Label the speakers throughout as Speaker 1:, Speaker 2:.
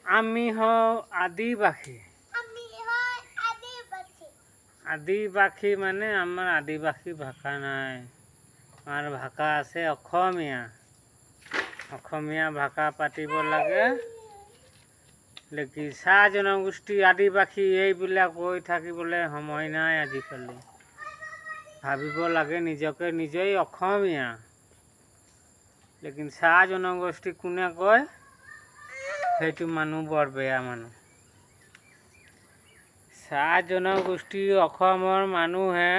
Speaker 1: আমি হওঁ আদিবাসী। আদিবাসী মানে আমাৰ আদিবাসী ভাষা নাই, আমাৰ ভাষা আছে অসমীয়া। অসমীয়া ভাষা পাতিব লাগে। লেকিন চাহ জনগোষ্ঠী আদিবাসী এইবিলাক কৈ থাকিবলৈ সময় নাই আজিকালি। ভাবিব লাগে নিজকে নিজেই অসমীয়া। লেকিন চাহ জনগোষ্ঠী কোনে কয় সেইটো মানুহ বৰ বেয়া মানুহ। চাহ জনগোষ্ঠী অসমৰ মানুহে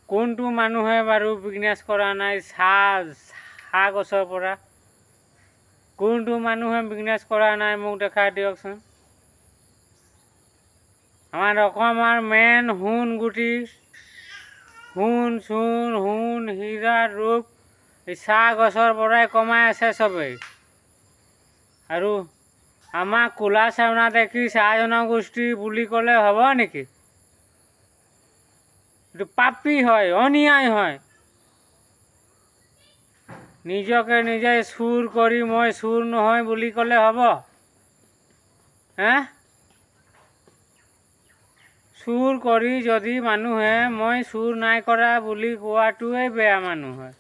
Speaker 1: কোনটো মানুহে বাৰু বিজনেছ কৰা নাই চাহ গছৰ পৰা? কোনটো মানুহে বিজনেছ কৰা নাই মোক দেখাই দিয়কচোন। আমাৰ অসমৰ মেইন সোণ গুটি, সোণ হীৰা ৰূপ এই চাহ গছৰ পৰাই কমাই আছে চবেই। আৰু আমাক কোলা চাওনা দেখি চাহ জনগোষ্ঠী বুলি ক'লে হ'ব নেকি? এইটো পাপী হয়, অন্যায় হয়। নিজকে নিজে চুৰ কৰি মই চুৰ নহয় বুলি ক'লে হ'ব? চুৰ কৰি যদি মানুহে মই চুৰ নাই কৰা বুলি কোৱাটোৱে বেয়া মানুহ হয়।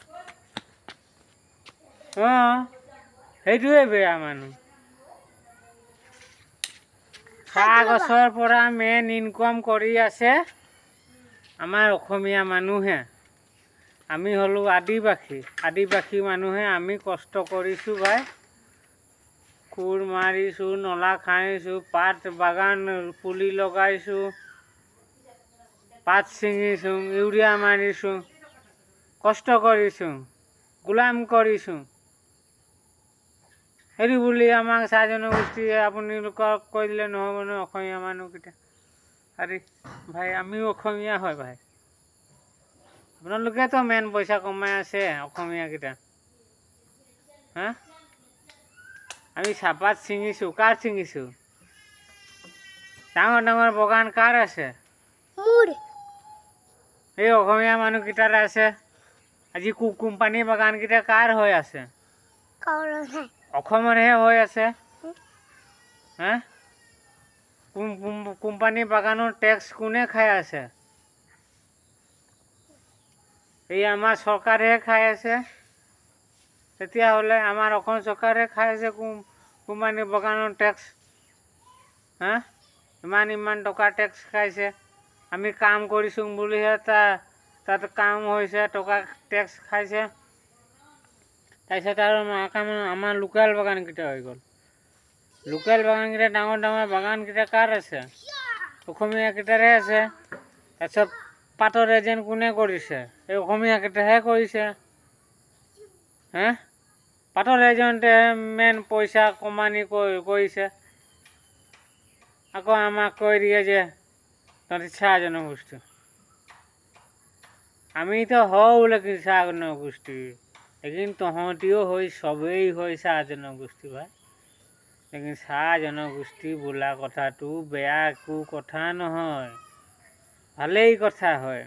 Speaker 1: সেইটোৱে বেয়া মানুহ। চাহ গছৰ পৰা মেইন ইনকাম কৰি আছে আমাৰ অসমীয়া মানুহে। আমি হ'লো আদিবাসী। আদিবাসী মানুহে আমি কষ্ট কৰিছোঁ ভাই। কোৰ মাৰিছোঁ, নলা খান্দিছোঁ, পাত বাগান পুলি লগাইছোঁ, পাত ছিঙিছোঁ, ইউৰিয়া মাৰিছোঁ, কষ্ট কৰিছোঁ, গোলাম কৰিছোঁ। সেইটো বুলি আমাক চাহ জনগোষ্ঠীয়ে আপোনালোকক কৈ দিলে নহ'ব নহয় অসমীয়া মানুহকেইটা। আৰে ভাই আমিও অসমীয়া হয় ভাই। আপোনালোকেতো মেইন পইচা কমাই আছে অসমীয়াকেইটা। আমি চাহপাত ছিঙিছোঁ, কাৰ ছিঙিছোঁ? ডাঙৰ ডাঙৰ বাগান কাৰ আছে? এই অসমীয়া মানুহকেইটাৰ আছে। আজি কোম্পানী বাগানকেইটা কাৰ হৈ আছে? অসমৰহে হৈ আছে। কোম্পানী বাগানৰ টেক্স কোনে খাই আছে? এই আমাৰ চৰকাৰেহে খাই আছে। তেতিয়াহ'লে আমাৰ অসম চৰকাৰে খাই আছে কোম্পানী বাগানৰ টেক্স। ইমান টকা টেক্স খাইছে। আমি কাম কৰিছোঁ বুলিহে তাত কাম হৈছে, টকা টেক্স খাইছে। তাৰপিছত আৰু আমাৰ লোকেল বাগানকেইটা হৈ গ'ল। লোকেল বাগানকেইটা ডাঙৰ ডাঙৰ বাগানকেইটা কাৰ আছে? অসমীয়াকেইটাৰহে আছে। তাৰপিছত পাতৰ এজেণ্ট কোনে কৰিছে? এই অসমীয়াকেইটাহে কৰিছে। পাতৰ এজেণ্টে মেইন পইচা কমানি কৰিছে। আকৌ আমাক কৈ দিয়ে যে তহঁতি চাহ জনগোষ্ঠী। আমিতো হওঁ লেকিন চাহ জনগোষ্ঠী, লেকিন তহঁতিও হৈ চবেই হৈ চাহ জনগোষ্ঠী ভাই। লেকিন চাহ জনগোষ্ঠী বোলা কথাটো বেয়া একো কথা নহয়, ভালেই কথা হয়।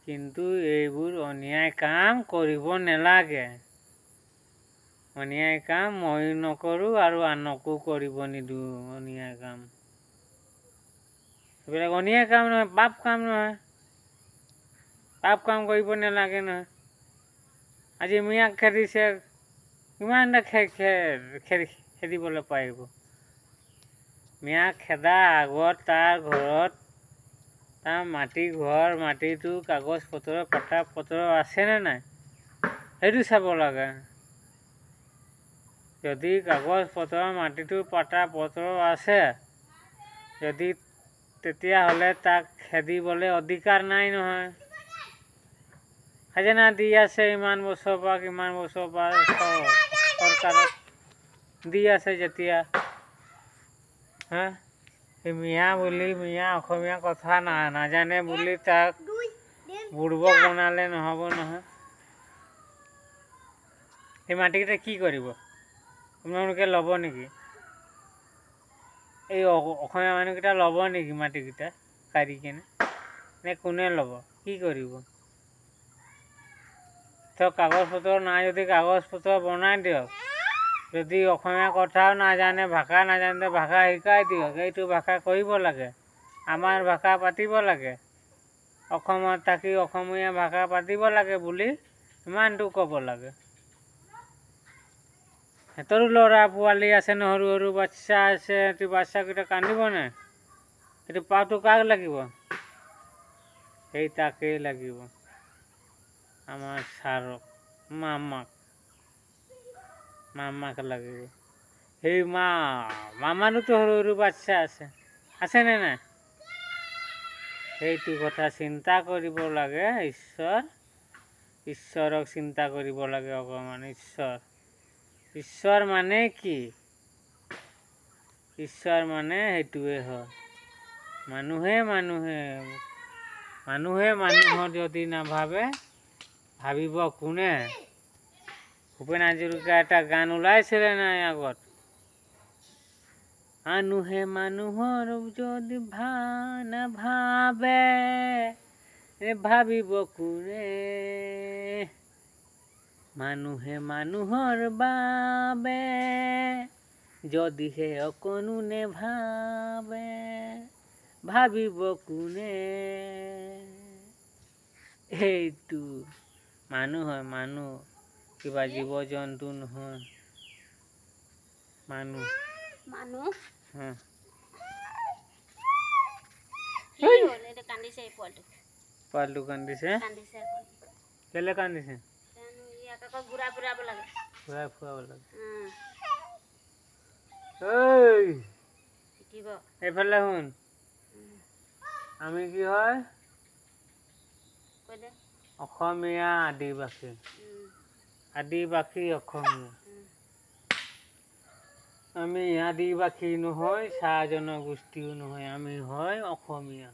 Speaker 1: কিন্তু এইবোৰ অন্যায় কাম কৰিব নালাগে। অন্যায় কাম মই নকৰোঁ আৰু আনকো কৰিব নিদিওঁ অন্যায় কাম। এইবিলাক অন্যায় কাম নহয়, পাপ কাম নহয়। পাপ কাম কৰিব নালাগে নহয়। আজি মিয়াক খেদিছে, কিমানটা খেদিবলৈ পাৰিব? মিয়াক খেদাৰ আগত তাৰ ঘৰত তাৰ মাটিটো কাগজ পত্ৰ পটা পত্ৰ আছেনে নাই সেইটো চাব লাগে। যদি কাগজ পত্ৰ মাটিটো পটা পত্ৰ আছে, যদি তেতিয়াহ'লে তাক খেদিবলৈ অধিকাৰ নাই নহয়। খাজনা দি আছে ইমান বছৰ পৰা কিমান বছৰ পৰা চৰকাৰক দি আছে যেতিয়া। মিয়া অসমীয়া কথা নাজানে বুলি তাক বুৰ্বক বনালে নহ'ব নহয়। সেই মাটিকেইটা কি কৰিব? আপোনালোকে ল'ব নেকি? এই অসমীয়া মানুহকেইটা ল'ব নেকি মাটিকেইটা কাঢ়ি কিনে? নে কোনে ল'ব? কি কৰিব? কাগজ পত্ৰ নাই যদি কাগজ পত্ৰ বনাই দিয়ক। যদি অসমীয়া কথাও নাজানে, ভাষা নাজানে, ভাষা শিকাই দিয়ক। এইটো ভাষা কৰিব লাগে, আমাৰ ভাষা পাতিব লাগে, অসমত থাকি অসমীয়া ভাষা পাতিব লাগে বুলি ইমানটো ক'ব লাগে। সিহঁতৰো ল'ৰা পোৱালি আছে ন, সৰু সৰু বাচ্চা আছে, সিহঁতি বাচ্চাকেইটা কান্দিব নাই? সেইটো পাওটো কাক লাগিব? সেই তাকেই লাগিব, আমাৰ ছাৰক, মামাক লাগিব। সেই মামাৰোতো সৰু সৰু বাচ্চা আছেনে নাই? সেইটো কথা চিন্তা কৰিব লাগে। ঈশ্বৰক চিন্তা কৰিব লাগে অকণমান। ঈশ্বৰ মানে কি? ঈশ্বৰ মানে সেইটোৱে হয়, মানুহে মানুহৰ যদি নাভাবে, ভাবিব কোনে? ভূপেন হাজৰিকা এটা গান ওলাইছিলে নাই আগত? মানুহে মানুহৰ যদি নাভাবে, ভাবিব কোনে? মানুহে মানুহৰ বাবে যদিহে অকণো নেভাবে, ভাবিব কোনে? এইটো মানুহ হয়, মানুহ, কিবা জীৱ জন্তু নহয়, মানুহ। পোৱালিটো কান্দিছে? কেলে কান্দিছে? ঘূৰাই ফুৰাব লাগে। এইফালে শুন, আমি কি হয়? অসমীয়া আদিবাসী অসমীয়া। আমি আদিবাসী নহয়, চাহ জনগোষ্ঠীও নহয়, আমি হয় অসমীয়া।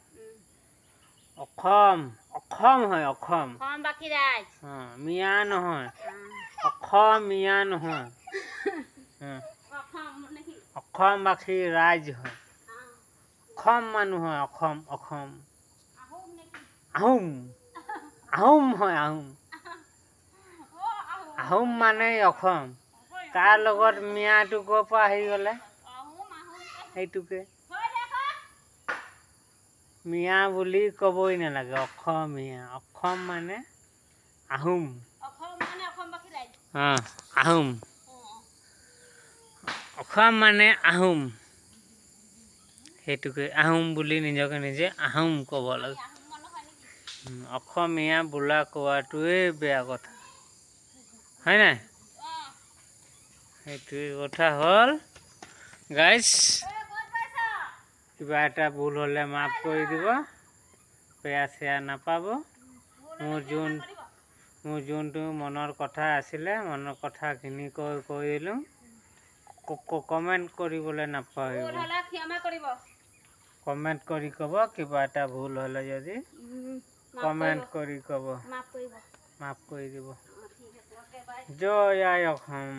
Speaker 1: অসম হয়, অসম। মিয়া নহয়, অসমীয়া নহয়, অসমবাসী ৰাইজ হয়, অসম মানুহ হয়, অসম। আহোম হয়, আহোম মানে অসম। তাৰ লগত মিয়াটো ক'ৰ পৰা আহি গ'লে? সেইটোকে মিয়া বুলি ক'বই নালাগে, অসমীয়া। অসম মানে আহোম। আহোম, অসম মানে আহোম। সেইটোকে আহোম বুলি নিজকে নিজে আহোম ক'ব লাগে। অসমীয়া বোলা কোৱাটোৱে বেয়া কথা, হয় নাই? সেইটোৱে কথা হ'ল গাইজ, কিবা এটা ভুল হ'লে মাফ কৰি দিব, বেয়া চেয়া নাপাব। মোৰ যোনটো মনৰ কথা আছিলে, মনৰ কথাখিনি কৈ দিলোঁ। কমেণ্ট কৰিবলৈ নাপাহৰিব। কমেণ্ট কৰি ক'ব, কিবা এটা ভুল হ'লে যদি কমেণ্ট কৰি ক'ব, মাফ কৰি দিব। জয় আই অসম।